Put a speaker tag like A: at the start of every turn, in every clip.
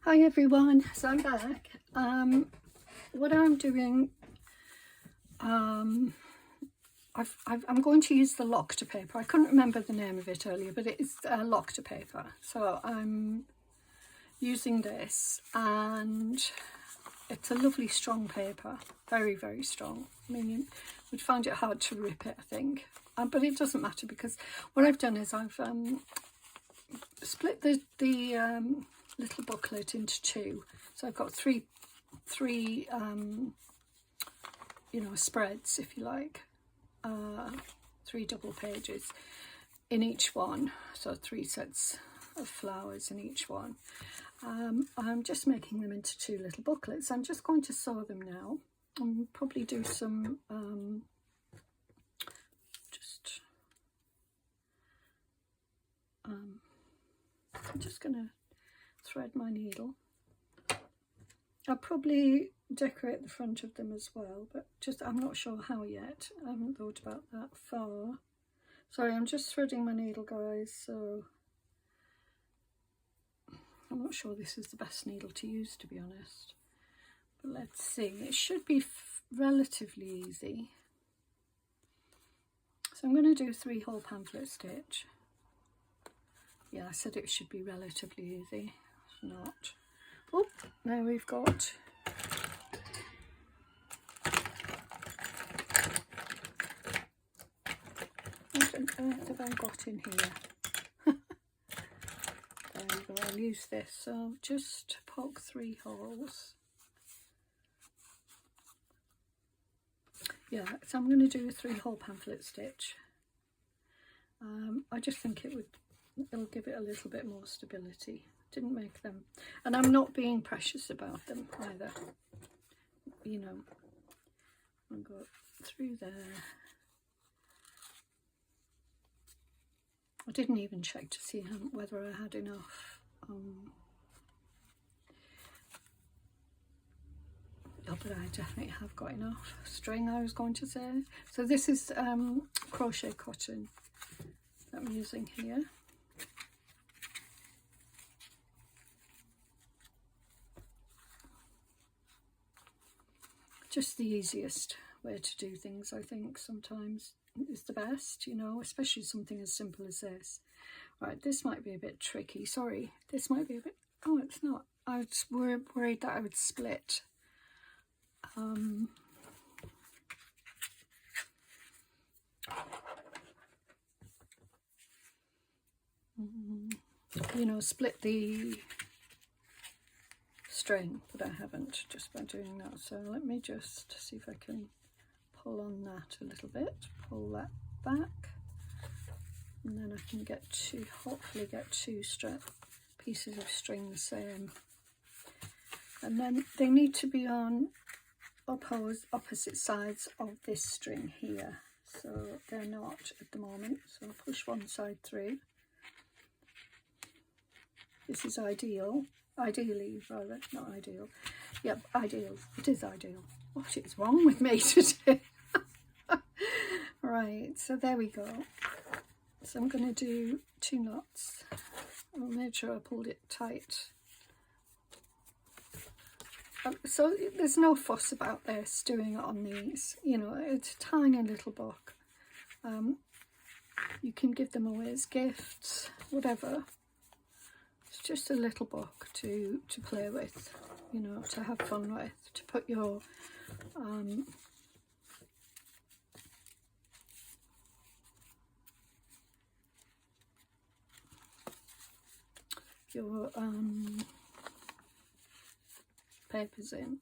A: Hi everyone, so I'm back. What I'm doing, I'm going to use the Lochta paper. I couldn't remember the name of it earlier, but it's Lochta paper. So I'm using this, and it's a lovely strong paper, very, very strong. I mean, you would find it hard to rip it, I think, but it doesn't matter because what I've done is I've split the little booklet into two. So I've got three you know, spreads, if you like, 3 double pages in each one, so 3 sets of flowers in each one. I'm just making them into 2 little booklets. I'm just going to sew them now and probably do some I'm just going to thread my needle. I'll probably decorate the front of them as well, but just I'm not sure how yet. I haven't thought about that far. Sorry, I'm just threading my needle, guys, so I'm not sure this is the best needle to use, to be honest. But let's see, it should be relatively easy. So I'm going to do a 3-hole pamphlet stitch. Yeah, I said it should be relatively easy. It's not. Oh, now we've got what on earth have I got in here? There we go, I'll use this. So just poke 3 holes. Yeah, so I'm going to do a 3-hole pamphlet stitch. I just think it'll give it a little bit more stability. Didn't make them, and I'm not being precious about them either. You know, I'll go through there. I didn't even check to see whether I had enough. Oh, but I definitely have got enough string, I was going to say. So this is crochet cotton that I'm using here. Just the easiest way to do things, I think, sometimes is the best, you know, especially something as simple as this. Right, this might be a bit tricky. Sorry, this might be a bit... Oh, it's not. I was worried that I would split. You know, split the string, but I haven't, just by doing that. So let me just see if I can pull on that a little bit, pull that back, and then I can get hopefully get 2 pieces of string the same. And then they need to be on opposite sides of this string here, so they're not at the moment. So I'll push one side through. This is ideally rather, not ideal. Yep, ideal. It is ideal. What is wrong with me today? Right, so there we go. So I'm going to do 2 knots. I'll make sure I pulled it tight. So there's no fuss about this, doing it on these. You know, it's a tiny little book. You can give them away as gifts, whatever. It's just a little book to play with, you know, to have fun with, to put your papers in.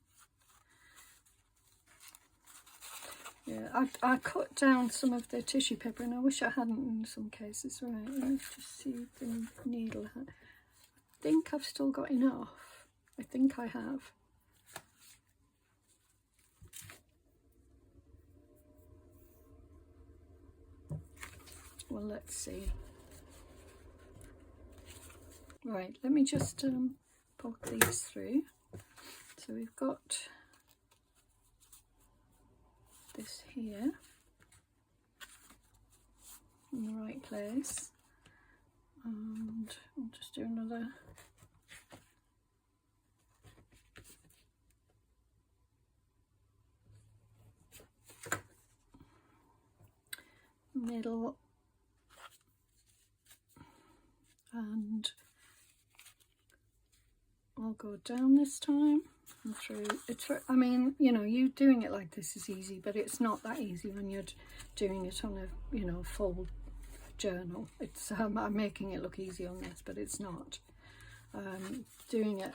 A: Yeah, I cut down some of the tissue paper, and I wish I hadn't in some cases. Right, let me just see the needle. I think I've still got enough. I think I have. Well, let's see. Right, let me just poke these through. So we've got this here in the right place, and I'll just do another middle, and I'll go down this time and through. I mean, you know, you doing it like this is easy, but it's not that easy when you're doing it on a, you know, full journal. It's I'm making it look easy on this, but it's not. Doing it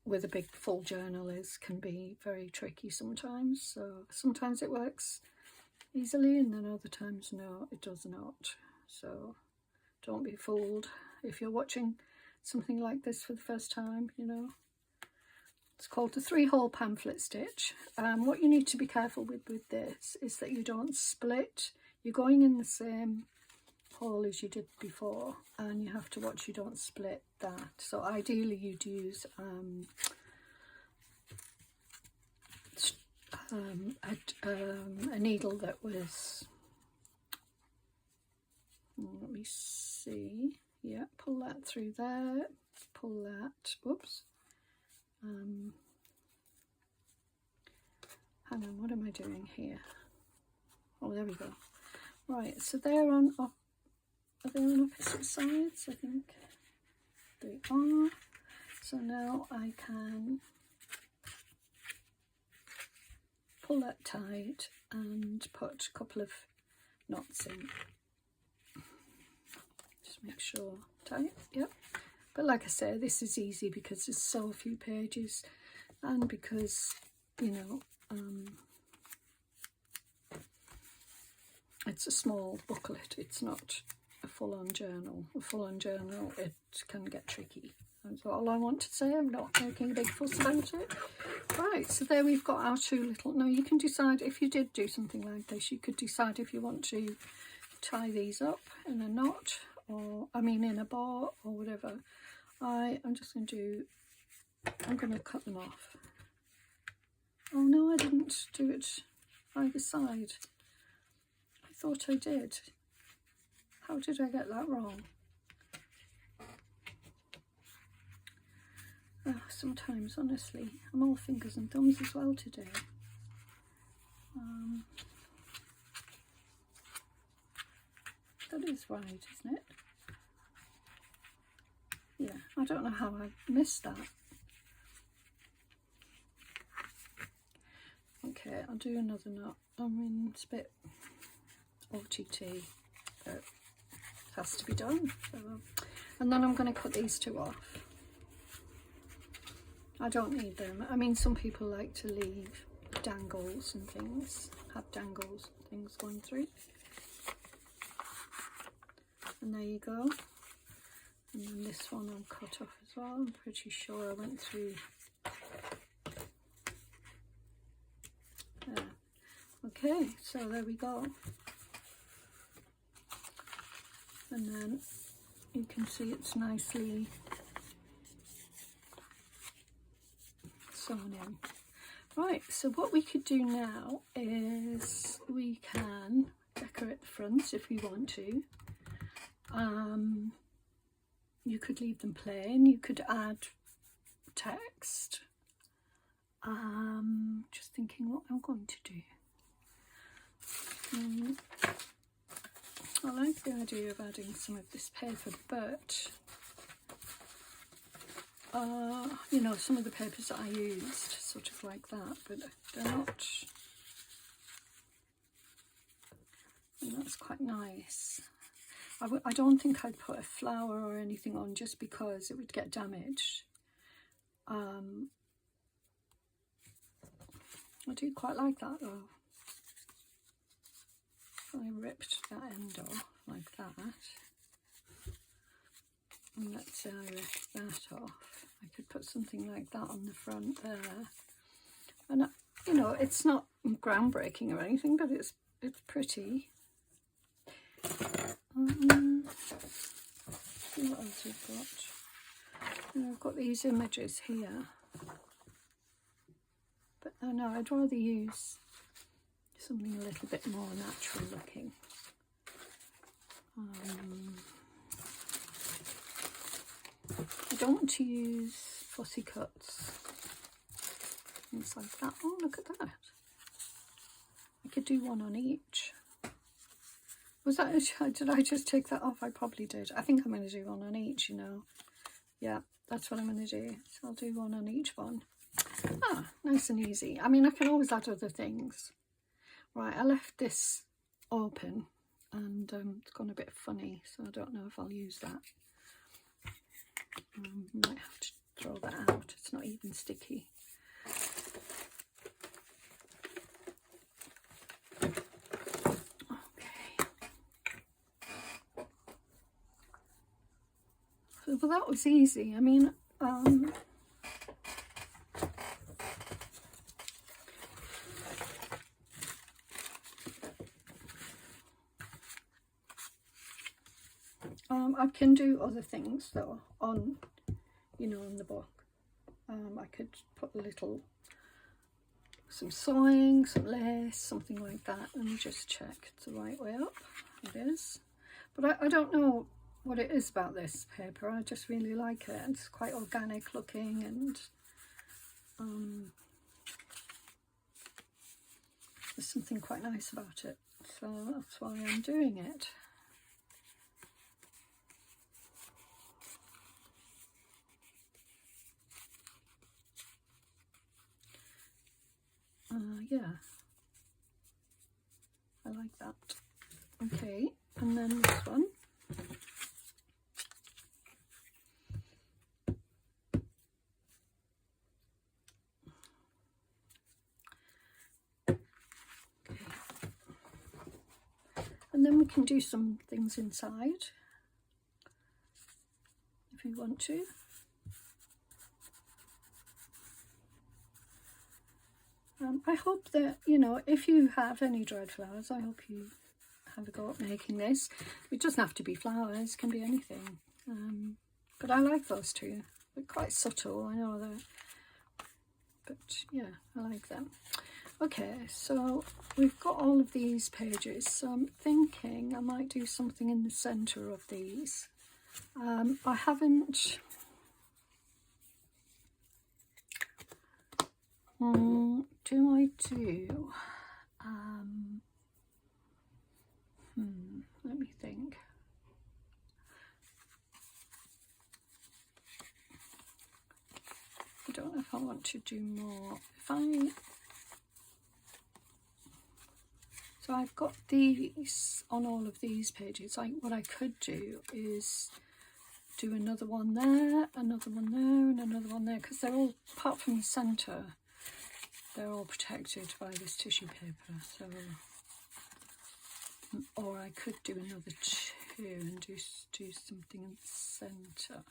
A: with a big full journal can be very tricky sometimes. So sometimes it works easily, and then other times no, it does not. So don't be fooled if you're watching something like this for the first time, you know. It's called the 3-hole pamphlet stitch. What you need to be careful with this is that you don't split. You're going in the same hole as you did before, and you have to watch you don't split that. So ideally you'd use a needle that was, let me see, yeah, pull that through there, pull that, whoops, hang on, what am I doing here? Oh, there we go. Right, so they're on, are they on opposite sides? I think they are. So now I can pull that tight and put a couple of knots in. Just make sure tight, yep. But like I say, this is easy because there's so few pages, and because, you know, it's a small booklet, it's not a full-on journal. A full-on journal, it can get tricky. That's all I want to say. I'm not making a big fuss about it. Right, so there we've got our two little... Now you can decide, if you did do something like this, you could decide if you want to tie these up in a knot, or, I mean, in a bow or whatever. I'm just going to do... I'm going to cut them off. Oh no, I didn't do it either side. I thought I did. How did I get that wrong? Oh, sometimes, honestly, I'm all fingers and thumbs as well today. That is right, isn't it? Yeah, I don't know how I missed that. Okay, I'll do another knot. I mean, it's a bit OTT, but it has to be done. So, and then I'm going to cut these two off. I don't need them. I mean, some people like to leave dangles and things, have dangles and things going through. And there you go. And then this one I'll cut off as well. I'm pretty sure I went through there. Okay, so there we go. And then you can see it's nicely sewn in. Right, so what we could do now is we can decorate the fronts if we want to. You could leave them plain, you could add text. Just thinking what I'm going to do. I like the idea of adding some of this paper, but you know, some of the papers that I used, sort of like that, but they're not, and that's quite nice. I don't think I'd put a flower or anything on just because it would get damaged. I do quite like that though. I ripped that end off like that, and let's say I ripped that off. I could put something like that on the front there, and you know, it's not groundbreaking or anything, but it's pretty. See what else we've got. And I've got these images here, but no, I'd rather use something a little bit more natural looking. I don't want to use fussy cuts, things like that. Oh, look at that. I could do one on each. Was that did I just take that off? I probably did. I think I'm going to do one on each, you know. Yeah, that's what I'm going to do. So I'll do one on each one. Ah, nice and easy. I mean, I can always add other things. Right, I left this open and it's gone a bit funny, so I don't know if I'll use that. Might have to throw that out. It's not even sticky. Well, that was easy. I mean, I can do other things though on, you know, in the book. I could put some sewing, some lace, something like that. Let me just check it's the right way up. It is. But I don't know what it is about this paper. I just really like it. It's quite organic looking, and there's something quite nice about it. So that's why I'm doing it. Yeah, I like that. Okay, and then this one. And then we can do some things inside if you want to. I hope that, you know, if you have any dried flowers, I hope you have a go at making this. It doesn't have to be flowers, it can be anything. But I like those two. They're quite subtle, I know that. But yeah, I like them. Okay, so we've got all of these pages, so I'm thinking I might do something in the centre of these. I haven't... do I do... let me think. I don't know if I want to do more. So I've got these on all of these pages. What I could do is do another one there, another one there, and another one there, because they're all, apart from the centre, they're all protected by this tissue paper. So, or I could do another two and do something in the centre.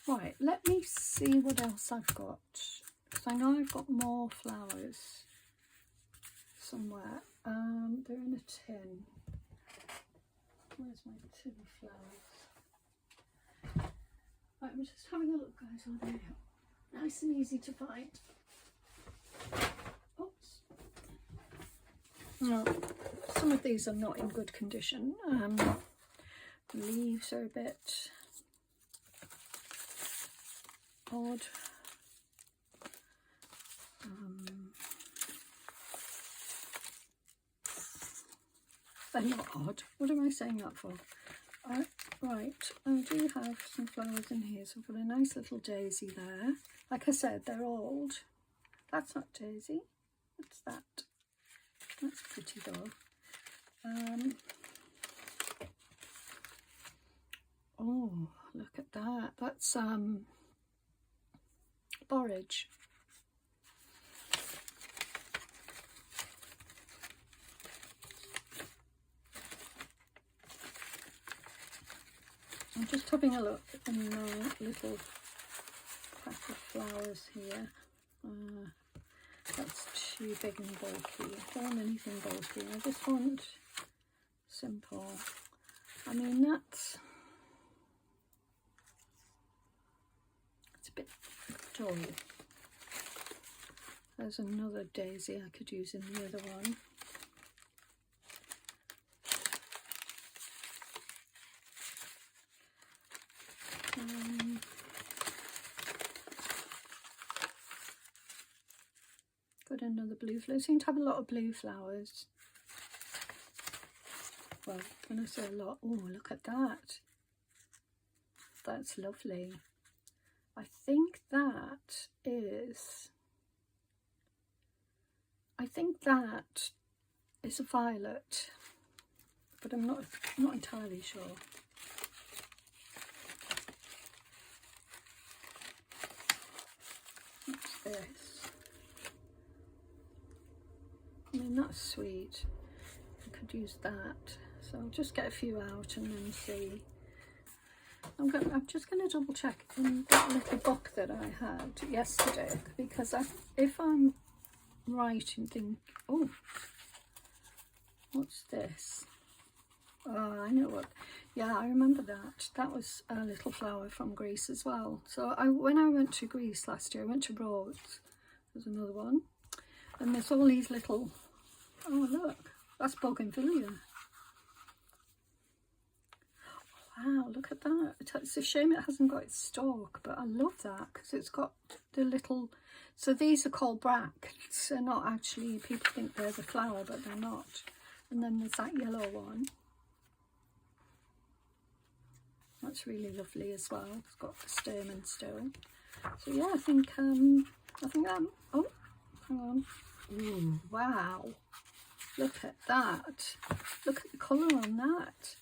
A: Right, let me see what else I've got, because I know I've got more flowers somewhere. They're in a tin. Where's my tin of flowers? Right, I'm just having a look, guys, on here. Nice and easy to find. Oops. No, some of these are not in good condition. The leaves are a bit odd. They're not odd. What am I saying that for? Right, I do have some flowers in here, so I've got a nice little daisy there. Like I said, they're old. That's not daisy. What's that? That's pretty though. Oh, look at that. That's borage. I'm just having a look in my little pack of flowers here. That's too big and bulky. I don't want anything bulky. I just want simple. I mean, it's a bit dull. There's another daisy I could use in the other one. Got another blue flower. I seem to have a lot of blue flowers. Well, when I say a lot, oh, look at that. That's lovely. I think that is a violet, but I'm not entirely sure. What's this? I mean, that's sweet. I could use that. So I'll just get a few out and then see. I'm just going to double check in that little book that I had yesterday, because if I'm right and think, oh, what's this? Oh, I know what. Yeah, I remember that. That was a little flower from Greece as well. So when I went to Greece last year, I went to Rhodes. There's another one. And there's all these little, oh look, that's bougainvillea. Wow, look at that. It's a shame it hasn't got its stalk, but I love that because it's got the little, so these are called bracts. They're not actually, people think they're the flower, but they're not. And then there's that yellow one. That's really lovely as well. It's got the stamen still. So yeah, I think oh, hang on. Ooh, wow. Look at that. Look at the colour on that.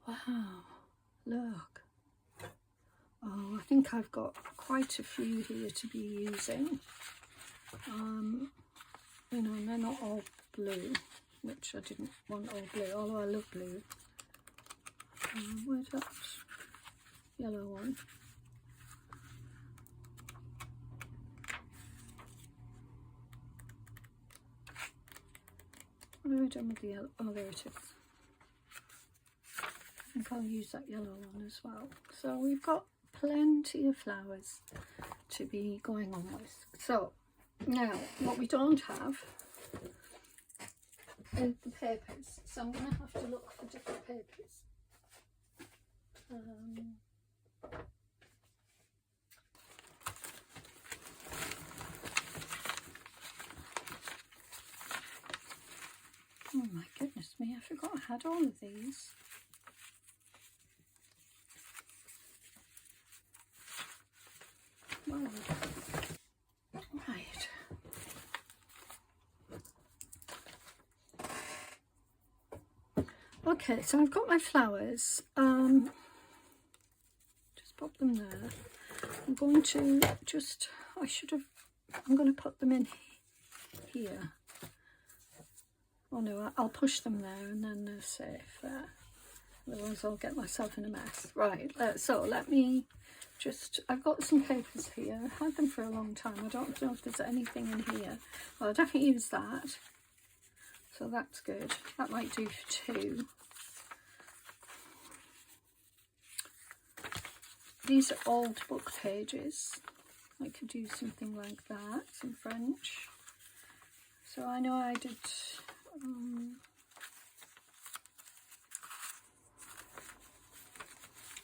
A: Wow, look. Oh, I think I've got quite a few here to be using. You know, and they're not all blue, which I didn't want all blue, although I love blue. Where's that yellow one? What have I done with the yellow? Oh, there it is. I think I'll use that yellow one as well. So we've got plenty of flowers to be going on with. So now what we don't have is the papers. So I'm going to have to look for different papers. Oh my goodness me, I forgot I had all of these. Well, right. Okay, so I've got my flowers. Just pop them there. I'm going to just, I'm going to put them in here. Oh no, I'll push them there and then they're safe there. Otherwise I'll get myself in a mess. Right, so let me just, I've got some papers here. I've had them for a long time. I don't know if there's anything in here. Well, I'll definitely use that. So that's good. That might do for two. These are old book pages. I could do something like that in French. So I know I did...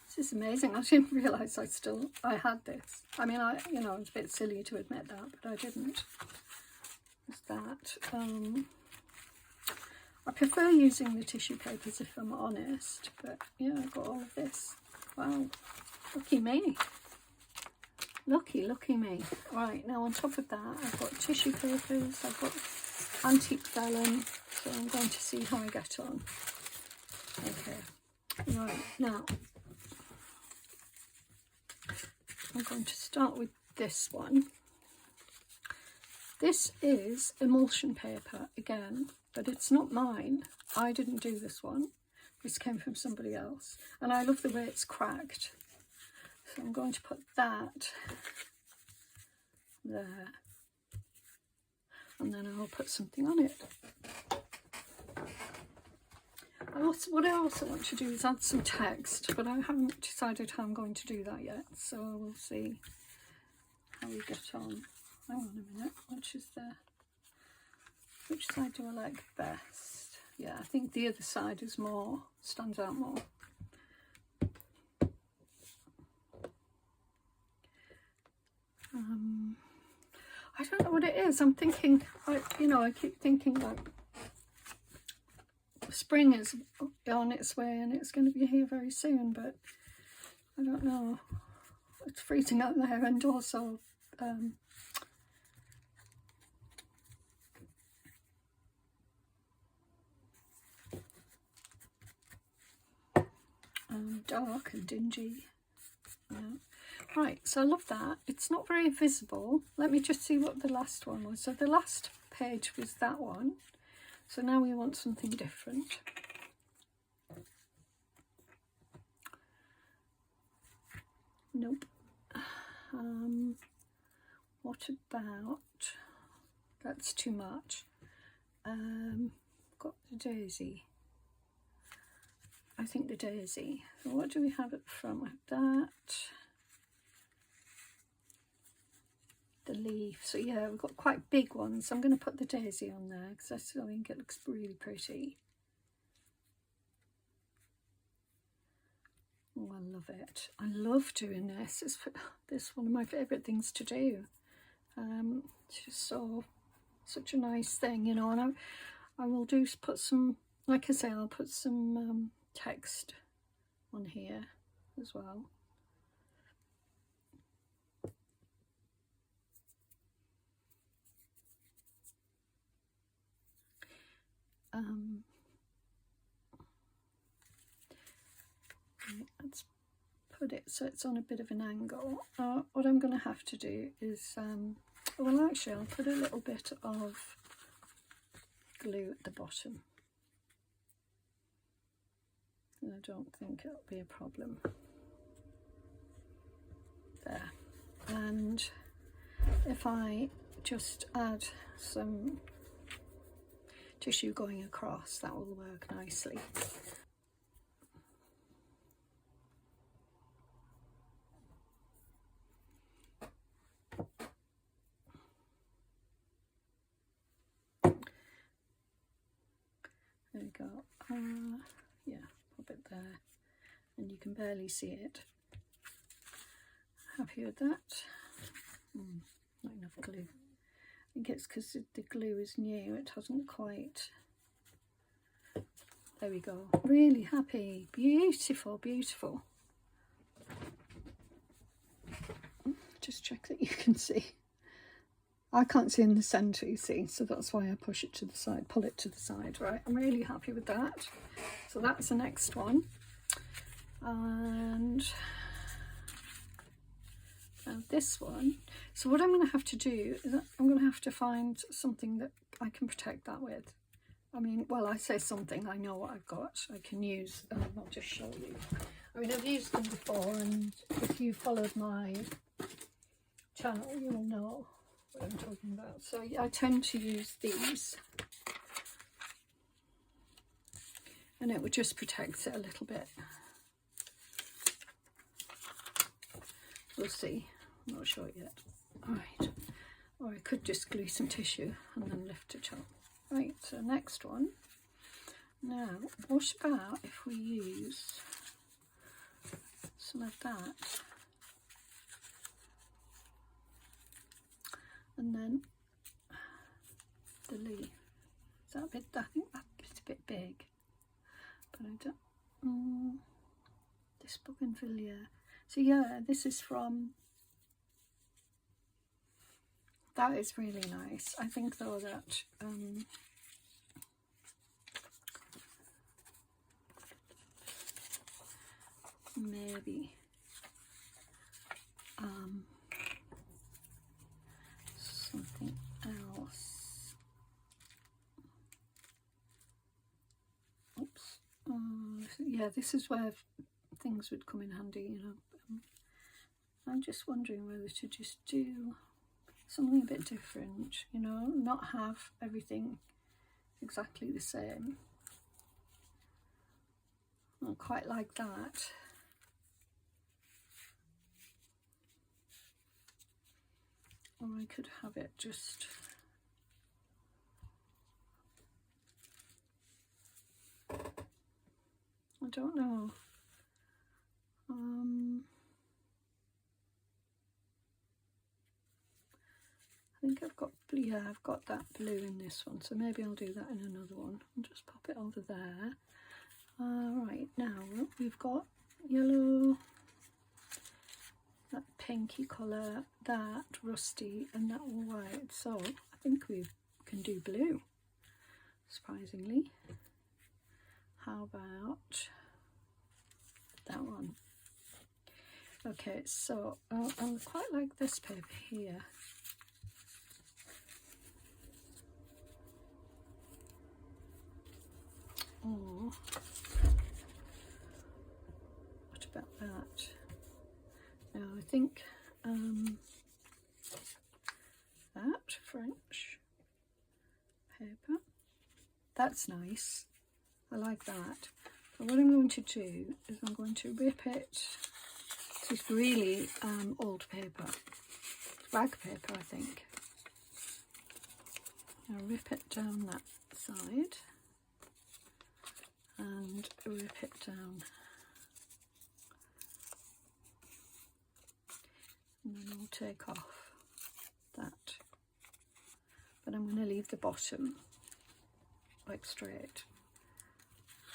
A: this is amazing. I didn't realise I had this. I mean, you know, it's a bit silly to admit that, but I didn't. There's that. I prefer using the tissue papers if I'm honest, but yeah, I've got all of this. Wow, lucky me. Lucky me. Right, now on top of that, I've got tissue papers, I've got antique vellum, so I'm going to see how I get on. Okay, right, now I'm going to start with this one. This is emulsion paper again, but it's not mine. I didn't do this one. This came from somebody else. And I love the way it's cracked. So I'm going to put that there. And then I'll put something on it. What I also want to do is add some text, but I haven't decided how I'm going to do that yet. So we'll see how we get on. Hang on a minute, which side do I like best? Yeah, I think the other side is more, stands out more. I don't know what it is. I'm thinking, you know, I keep thinking like spring is on its way and it's going to be here very soon, but I don't know. It's freezing out there, and also dark and dingy. Yeah. Right, so I love that. It's not very visible. Let me just see what the last one was. So the last page was that one. So now we want something different. Nope. What about, that's too much. Got the daisy. I think the daisy. So what do we have at the front with that? The leaf. So yeah, we've got quite big ones. I'm going to put the daisy on there because I still think it looks really pretty. Oh, I love it. I love doing this. This one of my favourite things to do. It's just such a nice thing, you know. And I will put some, like I say, I'll put some text on here as well. Let's put it so it's on a bit of an angle. What I'm going to have to do is, well, actually I'll put a little bit of glue at the bottom. And I don't think it'll be a problem. There. And if I just add some tissue going across, that will work nicely. There we go. Yeah, pop it there, and you can barely see it. Happy with that? Not enough glue. I think it's because the glue is new, it hasn't quite. There we go. Really happy. Beautiful, beautiful. Just check that you can see. I can't see in the centre, you see, so that's why I push it to the side, pull it to the side, right? I'm really happy with that. So that's the next one. And now this one. So what I'm going to have to do is I'm going to have to find something that I can protect that with. I mean, well, I say something, I know what I've got. I can use, I'll just show you. I mean, I've used them before, and if you followed my channel, you'll know what I'm talking about. So I tend to use these, and it would just protect it a little bit. We'll see. I'm not sure yet. All right. Or I could just glue some tissue and then lift it up. Right, so next one. Now, what about if we use some of that? And then the leaf. Is that a bit, I think that's a bit big. But I don't, this bougainvillea. So yeah, this is from, that is really nice. I think though that, maybe, something else. Oops. Yeah, this is where things would come in handy, you know. I'm just wondering whether to just do something a bit different, you know, not have everything exactly the same. I quite like that. Or I could have it just, I don't know. I think I've got, yeah, yeah, I've got that blue in this one, so maybe I'll do that in another one. I'll just pop it over there. Right, now we've got yellow, that pinky colour, that rusty, and that white. So I think we can do blue, surprisingly. How about that one? Okay, so I quite like this paper here. Oh, what about that? Now I think that French paper, that's nice. I like that. So what I'm going to do is I'm going to rip it. This is really old paper. It's rag paper, I think. I'll rip it down that side and rip it down. And then I'll take off that. But I'm going to leave the bottom like straight.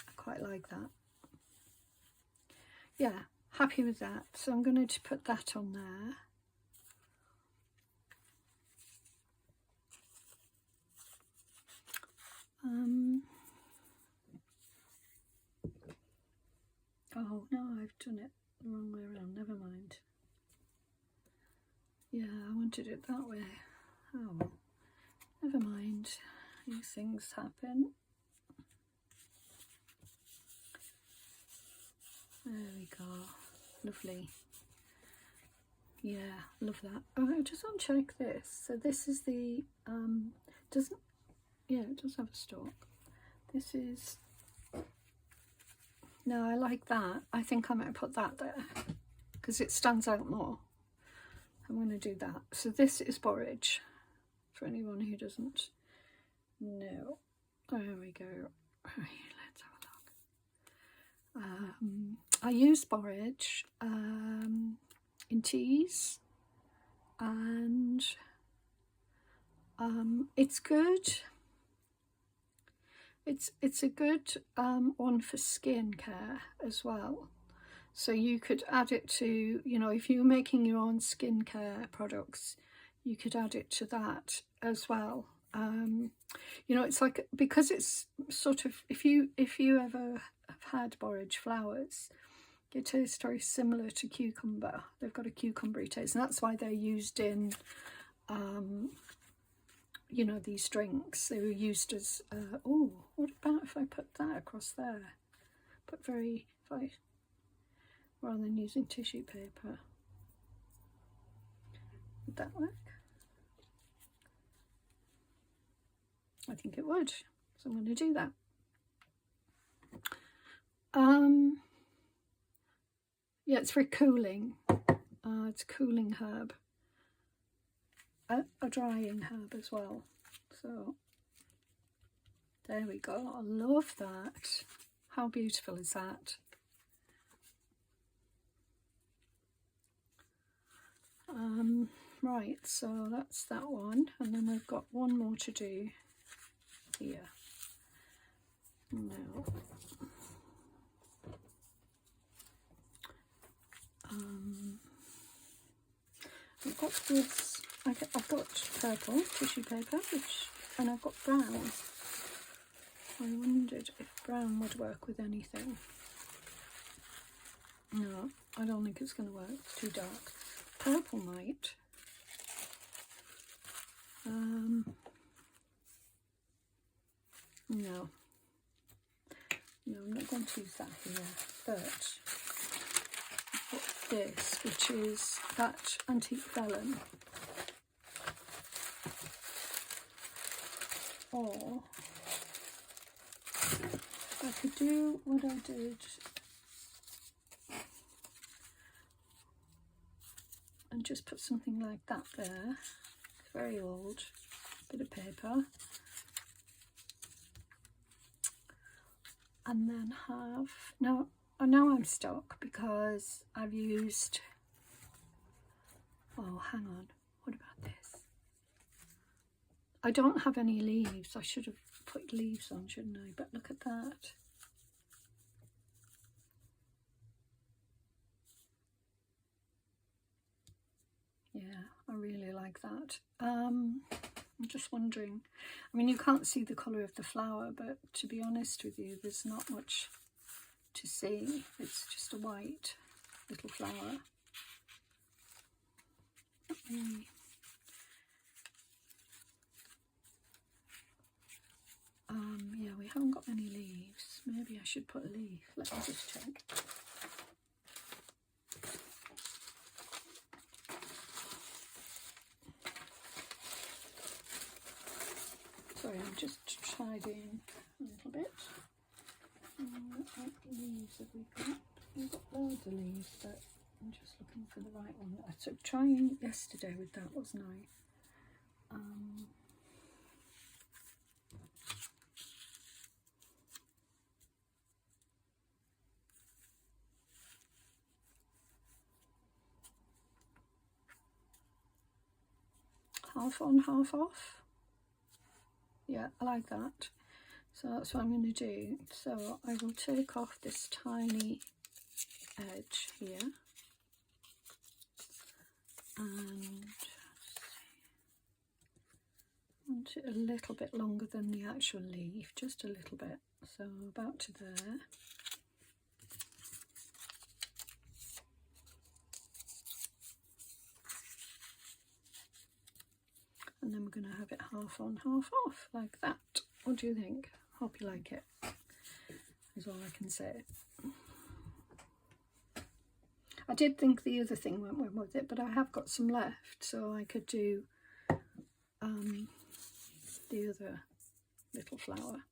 A: I quite like that. Yeah, happy with that. So I'm going to put that on there. Oh no, I've done it the wrong way around, never mind. Yeah, I wanted it that way. Oh well, never mind, these things happen. There we go, lovely. Yeah, love that. Oh, I just want to check this. So this is the, doesn't, yeah, it does have a stalk. This is, no, I like that. I think I might put that there because it stands out more. I'm going to do that. So this is borage, for anyone who doesn't know. There we go. Right, let's have a look. I use borage in teas, and it's good. It's a good one for skin care as well. So you could add it to, you know, if you're making your own skincare products, you could add it to that as well. You know, it's like, because it's sort of, if you ever have had borage flowers, it tastes very similar to cucumber. They've got a cucumbery taste, and that's why they're used in you know, these drinks. They were used as oh, what about if I put that across there? Put very, if I, rather than using tissue paper, would that work? I think it would, so I'm going to do that. Yeah, it's very cooling. It's a cooling herb, a drying herb as well. So there we go. I love that. How beautiful is that? Right, so that's that one, and then we've got one more to do here. Now, I've got this. I've got purple tissue paper, and I've got brown. I wondered if brown would work with anything. No, I don't think it's going to work. It's too dark. Purple might. No, I'm not going to use that here, but I've got this, which is that antique vellum. Or I could do what I did and just put something like that there. It's very old, bit of paper. And then have, now I'm stuck because I've used, oh hang on, what about this? I don't have any leaves. I should have put leaves on, shouldn't I? But look at that. Yeah, I really like that. I'm just wondering, I mean, you can't see the colour of the flower, but to be honest with you, there's not much to see. It's just a white little flower. Not really. Yeah, we haven't got any leaves. Maybe I should put a leaf. Let me just check. Sorry, I'm just tidying a little bit. What leaves have we got? We've got loads of leaves, but I'm just looking for the right one. I took trying yesterday with that, wasn't I? Half on, half off. Yeah, I like that. So that's what I'm going to do. So I will take off this tiny edge here and I want it a little bit longer than the actual leaf, just a little bit. So about to there. And then we're going to have it half on, half off, like that. What do you think? Hope you like it, is all I can say. I did think the other thing went well with it, but I have got some left, so I could do the other little flower.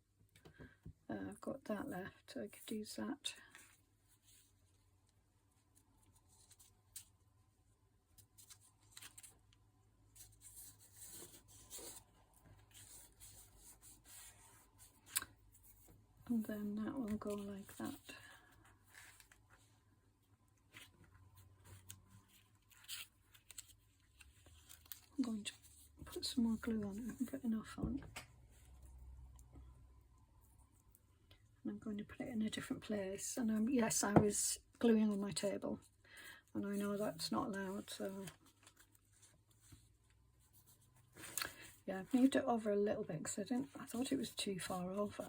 A: I've got that left, so I could use that. And then that will go like that. I'm going to put some more glue on it and put enough on. And I'm going to put it in a different place. And yes, I was gluing on my table, and I know that's not allowed, so yeah, I've moved it over a little bit because I thought it was too far over.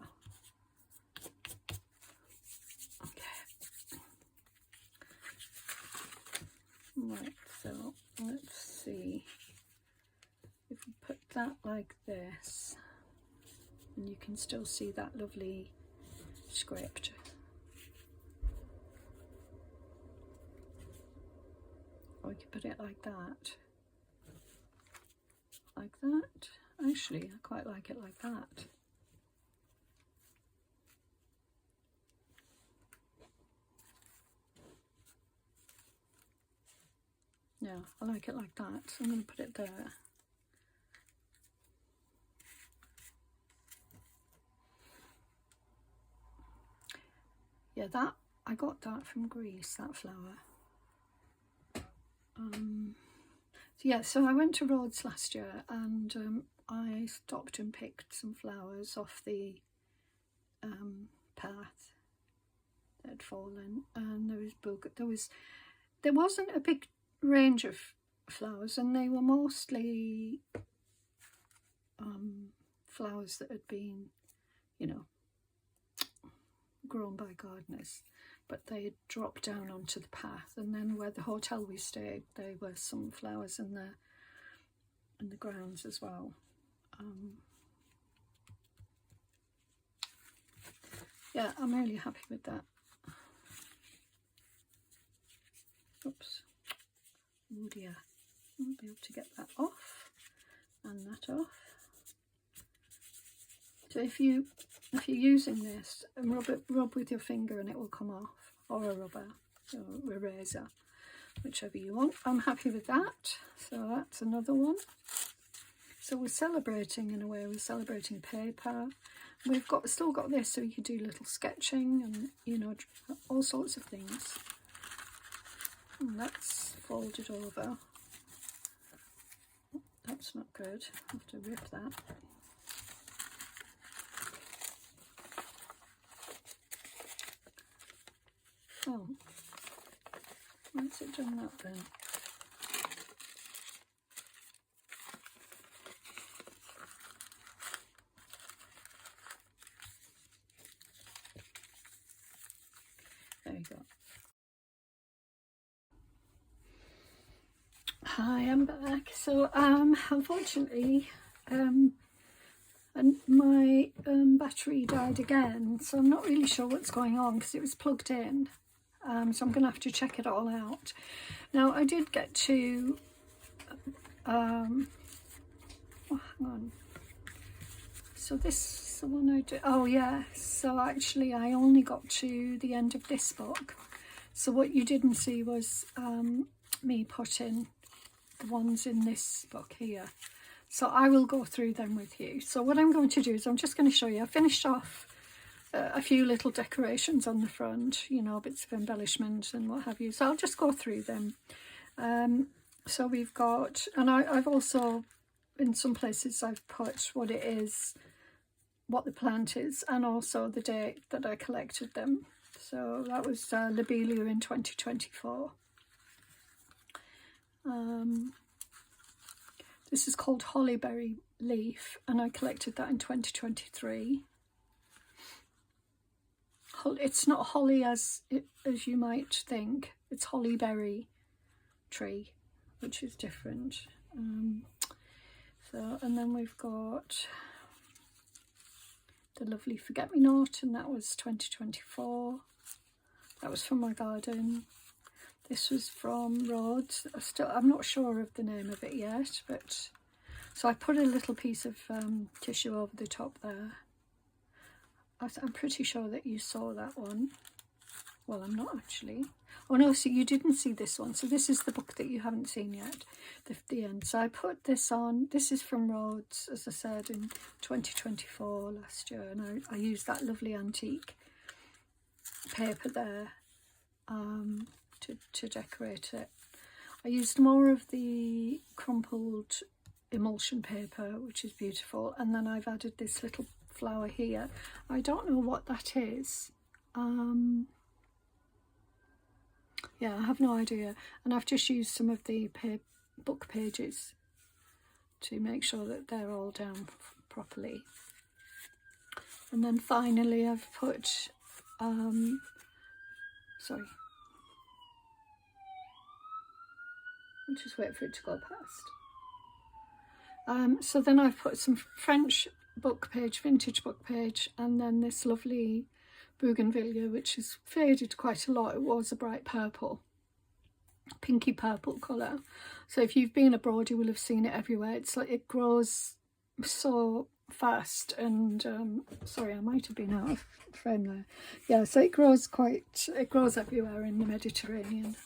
A: Right, so let's see if we put that like this, and you can still see that lovely script. Or we could put it like that. Like that. Actually, I quite like it like that. Yeah, I like it like that. So I'm going to put it there. Yeah, that I got that from Greece, that flower. So yeah, so I went to Rhodes last year, and I stopped and picked some flowers off the path that had fallen, and there wasn't a big range of flowers, and they were mostly flowers that had been, you know, grown by gardeners, but they had dropped down onto the path. And then where the hotel we stayed, there were some flowers in the grounds as well. Yeah, I'm really happy with that. Oops. Oh dear, I won't be able to get that off and that off. So if you're using this, rub with your finger and it will come off, or a rubber or a razor, whichever you want. I'm happy with that. So that's another one. So we're celebrating, in a way, we're celebrating paper. We've still got this, so you could do little sketching and, you know, all sorts of things. And that's folded over. That's not good. I have to rip that. Oh, why's it done that then? There you go. Hi, I'm back. So unfortunately and my battery died again, so I'm not really sure what's going on because it was plugged in. So I'm going to have to check it all out. Now I did get to oh, hang on. So this is the one I did. Oh yeah, so actually I only got to the end of this book. So what you didn't see was me putting the ones in this book here. So I will go through them with you. So what I'm going to do is I'm just going to show you. I finished off a few little decorations on the front, you know, bits of embellishment and what have you. So I'll just go through them. So we've got, and I've also, in some places I've put what it is, what the plant is, and also the date that I collected them. So that was Lobelia in 2024. This is called Hollyberry Leaf, and I collected that in 2023. It's not holly as you might think. It's hollyberry tree, which is different. So, and then we've got the lovely Forget-Me-Not, and that was 2024. That was from my garden. This was from Rhodes. I'm not sure of the name of it yet, but so I put a little piece of tissue over the top there. I'm pretty sure that you saw that one. Well, I'm not actually. Oh no, so you didn't see this one. So this is the book that you haven't seen yet, the end. So I put this on. This is from Rhodes, as I said, in 2024 last year, and I used that lovely antique paper there to decorate it. I used more of the crumpled emulsion paper, which is beautiful, and then I've added this little flower here. I don't know what that is. Yeah, I have no idea, and I've just used some of the book pages to make sure that they're all down properly. And then finally I've put sorry, I'll just wait for it to go past. So then I've put some French book page, vintage book page, and then this lovely bougainvillea, which has faded quite a lot. It was a bright purple, pinky purple colour. So if you've been abroad, you will have seen it everywhere. It's like it grows so fast, and sorry, I might have been out of frame there. Yeah, so it grows everywhere in the Mediterranean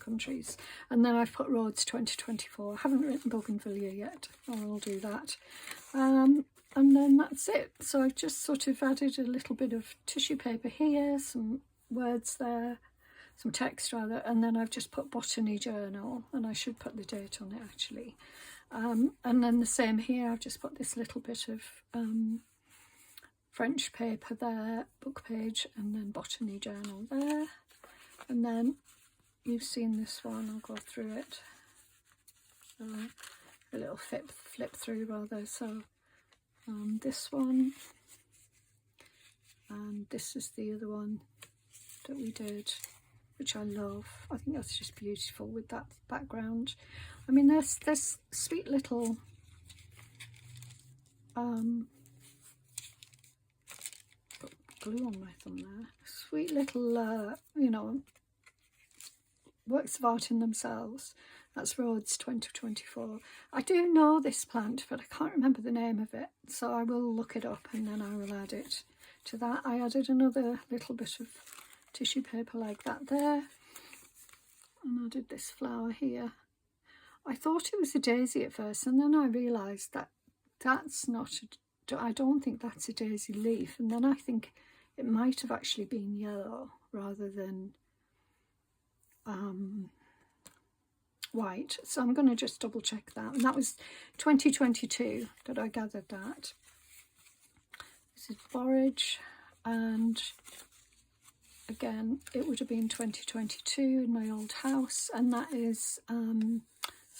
A: countries. And then I've put Rhodes 2024. I haven't written bougainvillea yet, I'll do that. And then that's it. So I've just sort of added a little bit of tissue paper here, some words there, some text rather, and then I've just put Botany Journal, and I should put the date on it actually. And then the same here, I've just put this little bit of French paper there, book page, and then Botany Journal there. And then you've seen this one, I'll go through it. A little flip through rather. So this one, and this is the other one that we did, which I love. I think that's just beautiful with that background. I mean, there's sweet little got glue on my thumb there. Sweet little you know, works of art in themselves. That's Rhodes 2024. I do know this plant, but I can't remember the name of it, so I will look it up and then I will add it to that. I added another little bit of tissue paper like that there, and I did this flower here. I thought it was a daisy at first, and then I realised that that's not I don't think that's a daisy leaf, and then I think it might have actually been yellow rather than white, so I'm going to just double check that. And that was 2022 that I gathered that. This is borage, and again it would have been 2022 in my old house, and that is some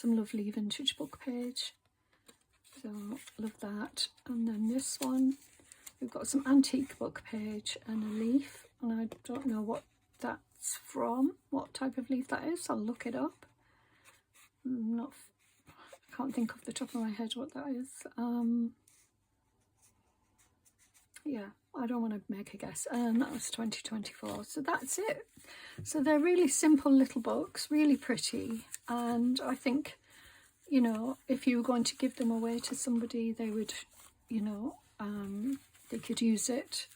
A: lovely vintage book page, so love that. And then this one, we've got some antique book page and a leaf, and I don't know what that's from, what type of leaf that is. I'll look it up. I can't think off the top of my head what that is. Yeah, I don't want to make a guess. And that was 2024. So that's it. So they're really simple little books, really pretty. And I think, you know, if you were going to give them away to somebody, they would, you know, they could use it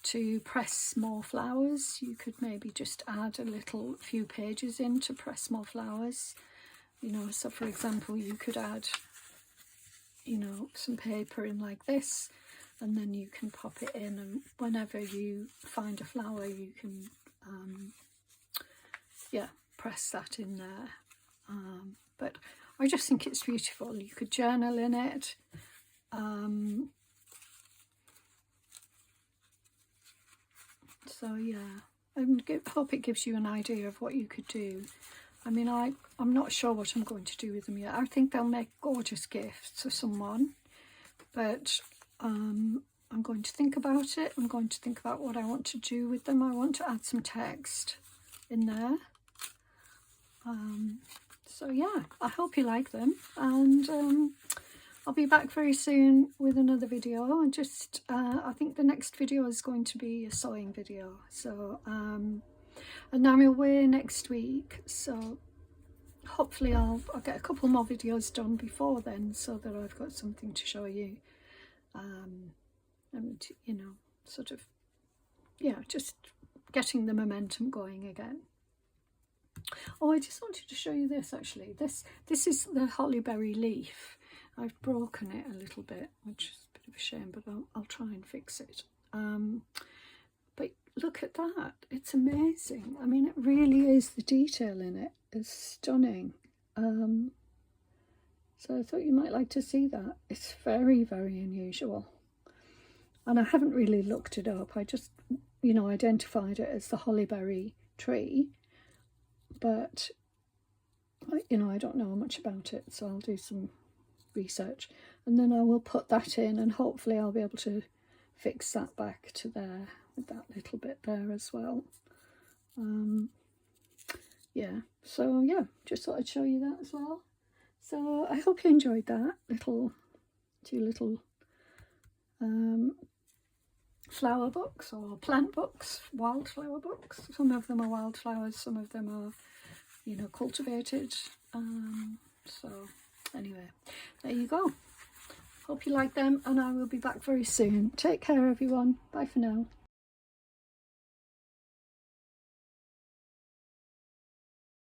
A: to press more flowers. You could maybe just add a little few pages in to press more flowers. You know, so for example, you could add, you know, some paper in like this, and then you can pop it in, and whenever you find a flower you can yeah, press that in there. But I just think it's beautiful. You could journal in it. So yeah, I hope it gives you an idea of what you could do. I mean, I'm not sure what I'm going to do with them yet. I think they'll make gorgeous gifts to someone, but I'm going to think about it. I'm going to think about what I want to do with them. I want to add some text in there. So yeah, I hope you like them, and I'll be back very soon with another video. And just I think the next video is going to be a sewing video. So and I'm away next week, so hopefully I'll get a couple more videos done before then, so that I've got something to show you. And you know, sort of, yeah, just getting the momentum going again. Oh, I just wanted to show you this actually. This is the hollyberry leaf. I've broken it a little bit, which is a bit of a shame, but I'll try and fix it. But look at that, it's amazing. I mean, it really is, the detail in it is stunning. So I thought you might like to see that. It's very, very unusual. And I haven't really looked it up. I just, you know, identified it as the hollyberry tree. But, you know, I don't know much about it, so I'll do some research. And then I will put that in, and hopefully I'll be able to fix that back to there with that little bit there as well. Yeah, so yeah, just thought I'd show you that as well. So I hope you enjoyed that two little flower books or plant books, wildflower books. Some of them are wildflowers, some of them are, you know, cultivated. So anyway, there you go. Hope you like them, and I will be back very soon. Take care everyone. Bye for now.